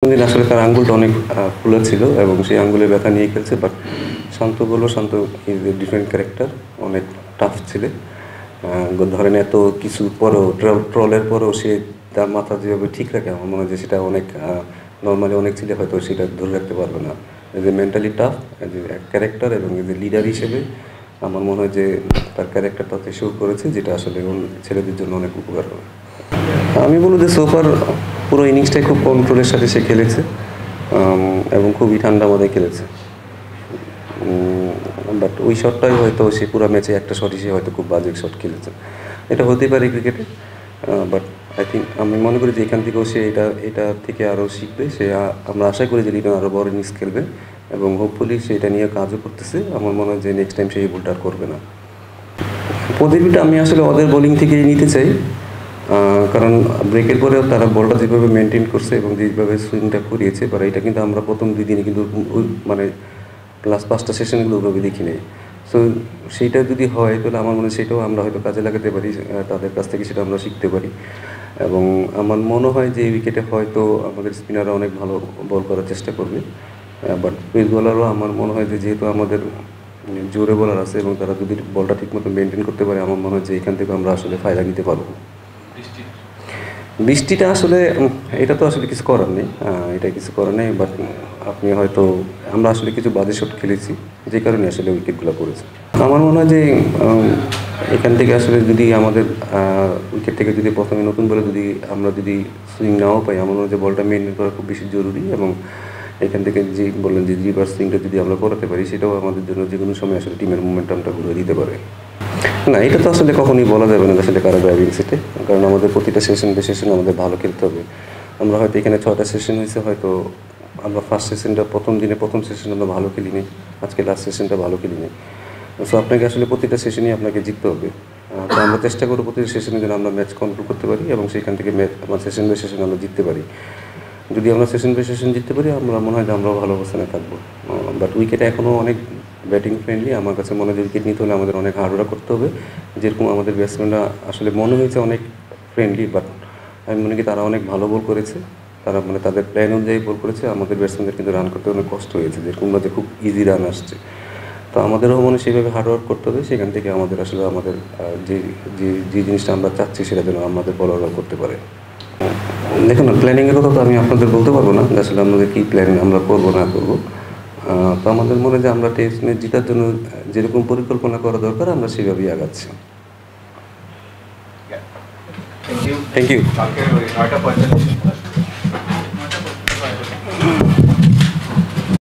দিন আসলে তার আঙ্গুলটা অনেক ফুলা ছিল এবং সেই আঙ্গুলের ব্যথা নিয়ে খেলছে। বাট শান্ত বলল, শান্ত ইজ এ ডিফারেন্ট ক্যারেক্টার, অনেক টাফ ছেলে। ধরেন এত কিছু পরেও ট্রলের পরেও সে তার মাথা যেভাবে ঠিক রাখে, আমার মনে হয় যে সেটা অনেক নর্মালি অনেক ছেলে হয়তো সেটা ধরে রাখতে পারবে না। As a mentally tough, as a character এবং এজ এ লিডার হিসেবে আমার মনে হয় যে তার ক্যারেক্টারটাতে শো করেছে, যেটা আসলে ছেলেদের জন্য অনেক উপকার হবে। আমি বলবো যে সোফার পুরো ইনিংসটাই খুব কন্ট্রোলের সাথে সে খেলেছে এবং খুবই ঠান্ডা মাথায় খেলেছে। বাট ওই শটটাই হয়তো সে পুরো ম্যাচে একটা শটই সে হয়তো খুব বাজে শট খেলেছে। এটা হতেই পারে ক্রিকেটে, বাট আই থিঙ্ক আমি মনে করি যে এখান থেকেও সে এটা থেকে আরও শিখবে। আমরা আশা করি যে লিটন আরও বড় ইনিংস খেলবে এবং হোপফুলি সে এটা নিয়ে কাজও করতেছে। আমার মনে হয় যে নেক্সট টাইম সে এই ভুলটা আর করবে না। প্রতিটা আমি আসলে ওদের বোলিং থেকেই নিতে চাই, কারণ ব্রেকের পরেও তারা বলটা যেভাবে মেনটেন করছে এবং যেভাবে সুইংটা করিয়েছে, বা এটা কিন্তু আমরা প্রথম 2 দিনে কিন্তু মানে লাস্ট 5টা সেশনগুলো ওইভাবে দেখি নেই। সো সেইটা যদি হয় তাহলে আমার মনে হয় সেটাও আমরা হয়তো কাজে লাগাতে পারি, তাদের কাছ থেকে সেটা আমরা শিখতে পারি। এবং আমার মনে হয় যে এই উইকেটে হয়তো আমাদের স্পিনাররা অনেক ভালো বল করার চেষ্টা করবে, বাট পেস বোলারও আমার মনে হয় যে যেহেতু আমাদের জোরে বোলার আছে এবং তারা যদি বলটা ঠিকমতো মেনটেন করতে পারে, আমার মনে হয় যে এখান থেকে আমরা আসলে ফায়দা নিতে পারবো। বৃষ্টিটা আসলে এটা তো আসলে কিছু করার নেই, এটা কিছু করার নেই। বাট আপনি হয়তো আমরা আসলে কিছু বাজে শট খেলেছি, যে কারণে আসলে উইকেটগুলো পড়েছে। আমার মনে হয় যে এখান থেকে আসলে যদি আমাদের উইকেট থেকে যদি প্রথমে নতুন বলে আমরা যদি সুইং নাও পাই, আমার মনে হয় যে বলটা মেনটেন করা খুব বেশি জরুরি। এবং এখান থেকে যে বললেন যে রিভার্স সুইংটা যদি আমরা করাতে পারি, সেটাও আমাদের জন্য যে কোনো সময় আসলে টিমের মোমেন্টামটা ঘুরে দিতে পারে। না, এটা তো আসলে কখনোই বলা যাবে না আসলে কারো ড্রাইভিং সিটে, কারণ আমাদের প্রতিটা সেশন আমাদের ভালো খেলতে হবে। আমরা হয়তো এখানে 6টা সেশন হয়েছে, হয়তো আমরা ফার্স্ট সেশনটা প্রথম সেশন আমরা ভালো খেলিনি, আজকে লাস্ট সেশনটা ভালো খেলিনি। সো আপনাকে আসলে প্রতিটা সেশনই আপনাকে জিততে হবে। তো আমরা চেষ্টা করবো প্রতিটা সেশনে যেন আমরা ম্যাচ কন্ট্রোল করতে পারি এবং সেখান থেকে আমার সেশন বাই সেশন আমরা জিততে পারি। যদি আমরা সেশন বাই সেশন জিততে পারি, আমরা মনে হয় যে আমরাও ভালো অবস্থানে থাকবো। বাট উইকেটে এখনও অনেক ব্যাটিং ফ্রেন্ডলি। আমার কাছে মনে হয় যে উইকেট নিতে হলে আমাদের অনেক হার্ডওয়ার্ক করতে হবে। যেরকম আমাদের ব্যাটসম্যানরা আসলে মনে হয়েছে অনেক ফ্রেন্ডলি, বাট আমি মনে করি তারা অনেক ভালো বল করেছে। তারা তাদের প্ল্যান অনুযায়ী বল করেছে। আমাদের ব্যাটসম্যানদের কিন্তু রান করতে অনেক কষ্ট হয়েছে, যেরকম যে খুব ইজি রান আসছে। তো আমাদেরও মনে সেইভাবে হার্ডওয়ার্ক করতে হবে, সেখান থেকে আমাদের আসলে আমাদের যে যে জিনিসটা আমরা চাচ্ছি সেটা যেন আমাদের বলাররাও করতে পারে। দেখুন, প্ল্যানিংয়ের কথা তো আমি আপনাদের বলতে পারবো না যে আসলে আমাদের কী প্ল্যান আমরা করবো না করবো। তো আমাদের মনে হয় যে আমরা টেস্ট ম্যাচ জেতার জন্য যেরকম পরিকল্পনা করা দরকার আমরা সেভাবেই আগাচ্ছি। Thank you.